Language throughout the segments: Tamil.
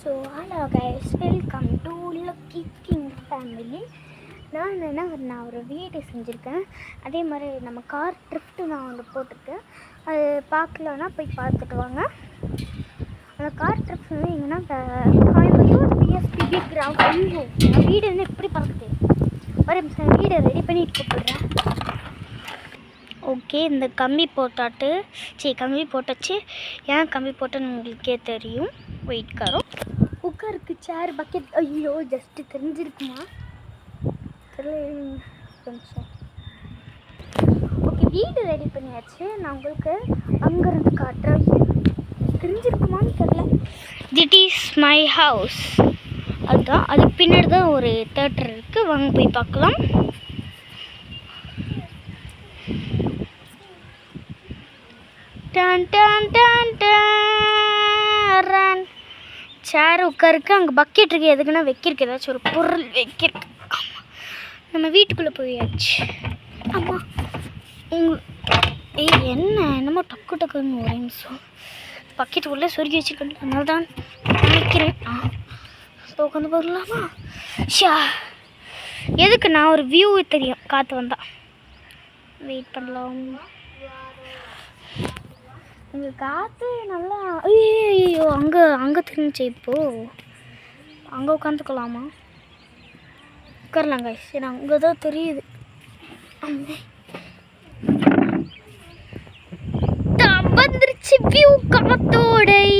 So hello guys, welcome to lucky king family. நான் ஒரு வீடியோ செஞ்சுருக்கேன். அதே மாதிரி நம்ம கார் ட்ரிஃப்ட்டு நான் ஒன்று போட்டிருக்கேன். அது பார்க்கலன்னா போய் பார்த்துட்டு வாங்க. அந்த கார் ட்ரிஃப்ட் வந்து எங்கன்னா கோயம்புத்தூர் பிஎஸ்பிபி கிரவுண்ட். ஐயோ, வீடு வந்து எப்படி பார்க்குது, ஒரு நிமிஷம் வீடை ரெடி பண்ணிட்டு கூப்பிடுறேன். ஓகே, இந்த கம்பி போட்டாச்சு. ஏன் கம்பி போட்டோன்னு உங்களுக்கே தெரியும். வெயிட் கரோ உட்காருக்கு சேர் பக்கெட். ஐயோ, ஜஸ்ட்டு தெரிஞ்சிருக்குமா தெரியல, கொஞ்சம். ஓகே, வீடு ரெடி பண்ணியாச்சு. நான் உங்களுக்கு அங்கேருந்து காட்டுறேன். தெரிஞ்சிருக்குமான்னு தெரியல. திட் இஸ் மை ஹவுஸ். அதுதான், அதுக்கு பின்னாடி தான் ஒரு தியேட்டர் இருக்குது. வாங்க போய் பார்க்கலாம். டான் டான் டான் டான். சேர் உட்காருக்கு. அங்கே பக்கெட் இருக்குது. எதுக்குன்னா வைக்கிறக்கு ஏதாச்சும் ஒரு பொருள் வைக்கிறக்கு. ஆமாம், நம்ம வீட்டுக்குள்ளே போயாச்சு. ஆமாம், என்னமோ டக்குன்னு ஒரே நிமிஷம். பக்கெட் உள்ளே சொருகி வச்சுருக்கேன், அதனால தான் நினைக்கிறேன். உட்காந்து போடலாமா? எதுக்குண்ணா ஒரு வியூ தெரியும் காற்று வந்தால். வெயிட் பண்ணலாம். இங்கே காற்று நல்லா. ஐயோ, அங்கே தெரிஞ்சு. இப்போது அங்கே உட்காந்துக்கலாமா? உட்காரலாங்க. சரி, அங்கே தான் தெரியுது. வந்துருச்சு வியூ, காத்தோடை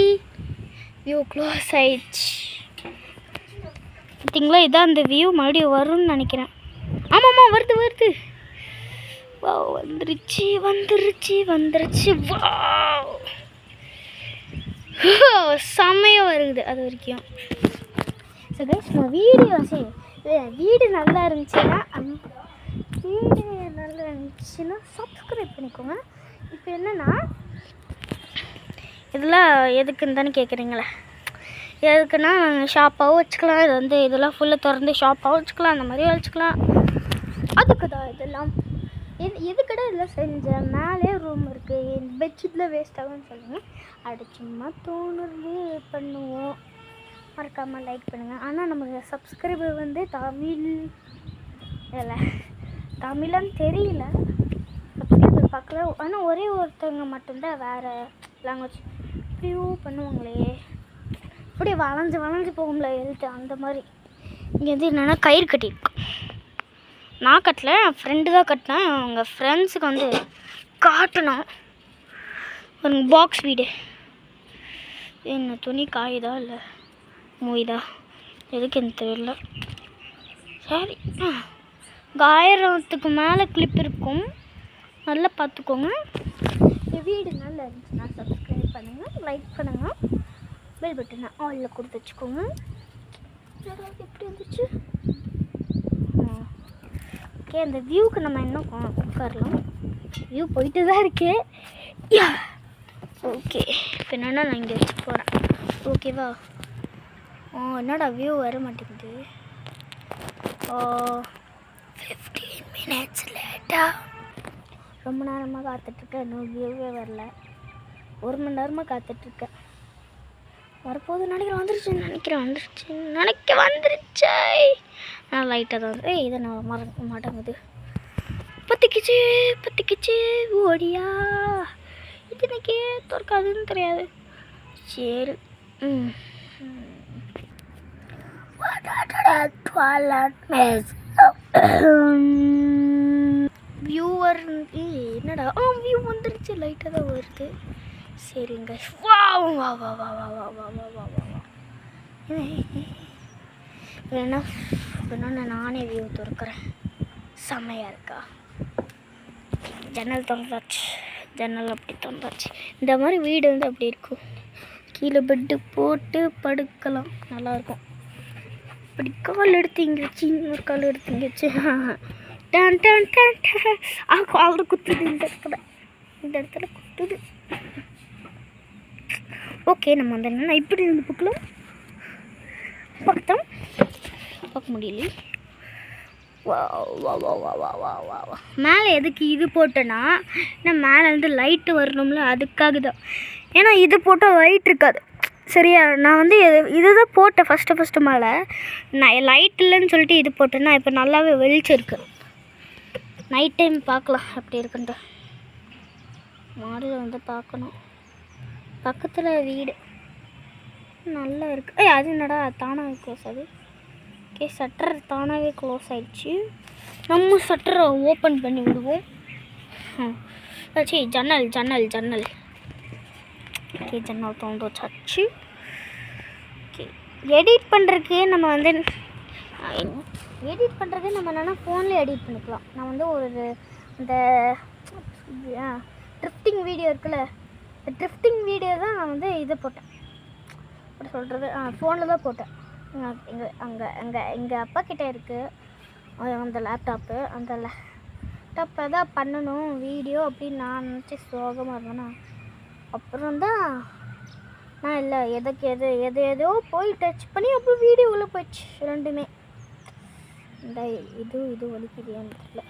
வியூ க்ளோஸ் ஆயிடுச்சு. பார்த்தீங்களா, இதான் அந்த வியூ. மறுபடியும் வரும்னு நினைக்கிறேன். ஆமாம்மா, வருது. வா, வந்துருச்சு. வா, செம்மையாக வருது அது வரைக்கும். ஸோ கைஸ், நான் வீடு நல்லா இருந்துச்சுன்னா சப்ஸ்கிரைப் பண்ணிக்கோங்க. இப்போ என்னென்னா, இதெல்லாம் எதுக்குன்னு தானே கேட்குறீங்களே. எதுக்குன்னா, ஷாப்பாகவும் வச்சுக்கலாம். இது வந்து இதெல்லாம் ஃபுல்லாக திறந்து ஷாப்பாகவும் வச்சுக்கலாம், அந்த மாதிரி வச்சுக்கலாம். அதுக்கு தான் இதெல்லாம். எதுக்கடா இதெல்லாம் செஞ்சேன். மேலே ரூம் இருக்குது, பெட்ஷீட்டில் வேஸ்ட் ஆகும்னு சொல்லுங்கள். அது சும்மா தோணுறது பண்ணுவோம். மறக்காமல் லைக் பண்ணுங்கள். ஆனால் நம்ம சப்ஸ்கிரைபர் வந்து தமிழன்னு தெரியல. சப்ஸ்கிரைபர் பார்க்கல. ஆனால் ஒரே ஒருத்தவங்க மட்டும்தான் வேறு லாங்குவேஜ் வியூ பண்ணுவாங்களே. அப்படியே வளைஞ்சு போகும்ல எழுத்து, அந்த மாதிரி. இங்கே வந்து என்னென்னா கயிறு கட்டியிருக்கோம். நான் கட்டல, என் ஃப்ரெண்டு தான் கட்டினேன். அவங்க ஃப்ரெண்ட்ஸுக்கு வந்து காட்டணும். ஒரு பாக்ஸ் வீடு. என்ன துணி காயுதா இல்லை மூயுதா, எதுக்கு எனக்கு தெரியல. சரி, ஆயிரத்துக்கு மேலே கிளிப் இருக்கும், நல்லா பார்த்துக்கோங்க. என் வீடு நல்லா இருந்துச்சுன்னா சப்ஸ்கிரைப் பண்ணுங்கள், லைக் பண்ணுங்கள், பெல் பட்டனை ஆலில் கொடுத்து வச்சுக்கோங்க. எப்படி இருந்துச்சு? ஓகே, அந்த வியூவுக்கு நம்ம இன்னும் உட்காரலாம். வியூ போயிட்டு தான் இருக்கு. ஓகே, இப்போ என்னென்னா நான் இங்கே வச்சு போகிறேன். ஓகேவா? என்னடா வியூ வர மாட்டேங்குது. 15 minutes லேட்டாக. ரொம்ப நேரமாக காத்துட்ருக்கேன், இன்னும் வியூவே வரல. 1 மணி நேரமாக காத்துட்ருக்கேன். வரப்போது வந்துருச்சு. நான் லைட்டாக தான் வந்து இதை நான் மறக்க மாட்டேங்குது. பத்திக்கிச்சு ஓடியா. இது எனக்கே திறக்காதுன்னு தெரியாது. சரி, வியூவர் என்னடா? வியூ வந்துருச்சு, லைட்டாக தான் வருது. சரிங்க. வா வேணா நானே வியூ திறக்கிறேன். செம்மையாக இருக்கா? ஜன்னல் அப்படி திறந்தாச்சு. இந்த மாதிரி வீடு வந்து அப்படி இருக்கும். கீழே பெட்டு போட்டு படுக்கலாம், நல்லாயிருக்கும். அப்படி கால் எடுத்து இங்கே வச்சு, இன்னொரு கால் எடுத்து இங்கே வச்சு டான் கால் குத்துது. இந்த இடத்துல குத்துது. ஓகே, நம்ம வந்து என்னென்னா இப்படி இருந்து பார்க்க முடியல. மேலே எதுக்கு இது போட்டேன்னா, மேலே வந்து லைட்டு வரணும்ல, அதுக்காக தான். ஏன்னா இது போட்டால் லைட் இருக்காது. சரியா, நான் வந்து இதுதான் போட்டேன் ஃபஸ்ட்டு மேலே. நான் லைட் இல்லைன்னு சொல்லிட்டு இது போட்டேன்னா இப்போ நல்லாவே வெளிச்சம் இருக்குது. நைட் டைம் பார்க்கலாம் எப்படி இருக்குன்ட்டு. மாடியில் வந்து பார்க்கணும். பக்கத்தில் வீடு நல்லா இருக்குது. அது என்னடா தானாகவே க்ளோஸ் ஆகுது. ஓகே, ஷட்டர் தானாகவே க்ளோஸ் ஆகிடுச்சு. நம்ம ஷட்டரை ஓப்பன் பண்ணி விடுவோம். சரி, ஜன்னல். ஓகே, ஜன்னல் திறந்து வச்சாச்சு. ஓகே, எடிட் பண்ணுறதுக்கு நம்ம என்னென்னா ஃபோன்லேயே எடிட் பண்ணிக்கலாம். நான் வந்து ஒரு இந்த ட்ரிஃப்டிங் வீடியோ இருக்குல்ல, இந்த ட்ரிஃப்டிங் வீடியோ தான் நான் வந்து இதை போட்டேன். அப்படி சொல்கிறது ஃபோனில் தான் போட்டேன். எங்கள் அப்பா கிட்டே இருக்குது அந்த லேப்டாப்பு. அந்த லேப்டாப்பில் தான் பண்ணணும் வீடியோ அப்படின்னு நான் நினச்சி சோகமாக இருந்தேன்னா, அப்புறம் தான் நான் இல்லை எதோ போய் டச் பண்ணி அப்புறம் வீடியோ உள்ளே போயிடுச்சு ரெண்டுமே. இந்த இது வலிக்குதுன்னு தெரியல.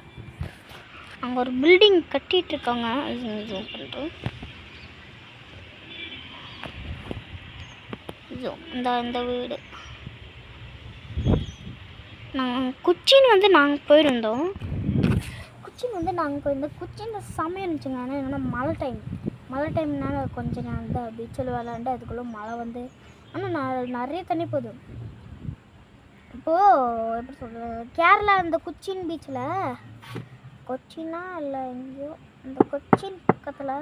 அங்கே ஒரு பில்டிங் கட்டிகிட்ருக்காங்க. இந்த வீடு நாங்கள் கொச்சின் வந்து நாங்கள் போயிருந்தோம். கொச்சின் செம்மையாக இருந்துச்சுங்க. ஆனால் என்னென்னா மழை டைம்னால கொஞ்சம் நான் வந்து பீச்சில் விளாண்டு அதுக்குள்ளே மழை வந்து, ஆனால் நிறைய தண்ணி போகுது. இப்போது எப்படி சொல்கிறது, கேரளா இந்த கொச்சின் பீச்சில், கொச்சினா இல்லை எங்கேயோ இந்த கொச்சின் பக்கத்தில்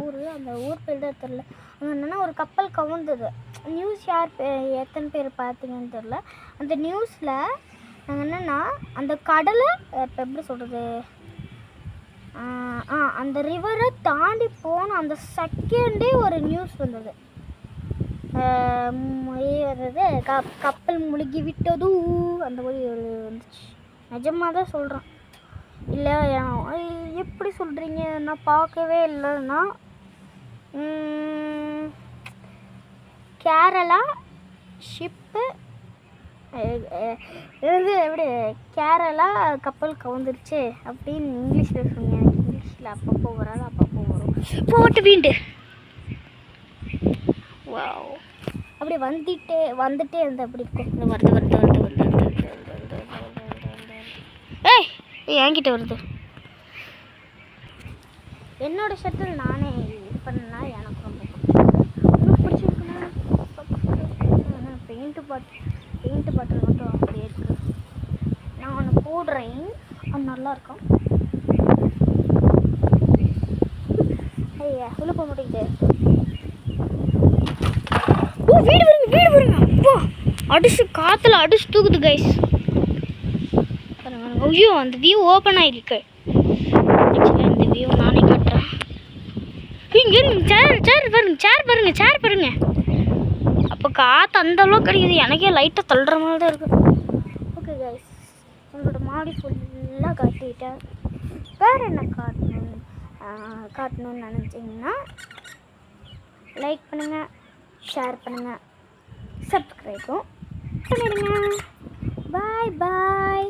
ஊர், அந்த ஊர் பேர் தான் தெரில. அங்கே என்னென்னா ஒரு கப்பல் கவுந்தது. நியூஸ் எத்தனை பேர் பார்த்தீங்கன்னு தெரில. அந்த நியூஸில் நாங்கள் என்னென்னா அந்த கடலை இப்போ எப்படி சொல்கிறது, அந்த ரிவரை தாண்டி போன அந்த செகண்டே ஒரு நியூஸ் வந்தது. கப்பல் முழுகி விட்டது அந்த மாதிரி ஒரு வந்துச்சு. நிஜமாக தான் சொல்கிறேன். இல்லை எப்படி சொல்கிறீங்க, நான் பார்க்கவே இல்லைன்னா கேரளா ஷிப்பு எப்படி கேரளா கப்பல் கவுந்துருச்சு அப்படின்னு இங்கிலீஷில் சொன்னீங்க. எனக்கு இங்கிலீஷில் அப்பப்போ வராது, அப்பப்போ வரும். போட்டு வீண்டு வாவ் அப்படி வந்துட்டே இருந்து அப்படி இருக்கும். வருது. ஏய் என்கிட்ட வருது. என்னோடய ஷட்டில் நானே இது பண்ணா எனக்கு ரொம்ப பிடிச்சிருக்குன்னா பெயிண்ட் பாட்டில் மட்டும் அப்படியே இருக்குது. நான் ஒன்று போடுறேன், அது நல்லாயிருக்கும். ஐயா உள்ள போக மாட்டேங்குது. வீடு வருங்க. அப்பா காற்றுல அடிச்சு தூக்குது கைஸ். ஐயோ அந்த வியூ ஓப்பன் ஆகிருக்கு. அந்த வியூ நானே காட்டுறேன். இங்கே சேர் பாருங்க. அப்போ காற்று அந்த அளவுக்கு கிடைக்குது. எனக்கே லைட்டாக தள்ளுற மாதிரி தான் இருக்குது. ஓகே கைஸ், உங்களோட மாடி ஃபுல்லாக காட்டிட்டேன். வேறு என்ன காட்டணும்னு நினச்சிங்கன்னா லைக் பண்ணுங்கள், ஷேர் பண்ணுங்கள், சப்ஸ்கிரைபும் பண்ணிடுங்க. பாய்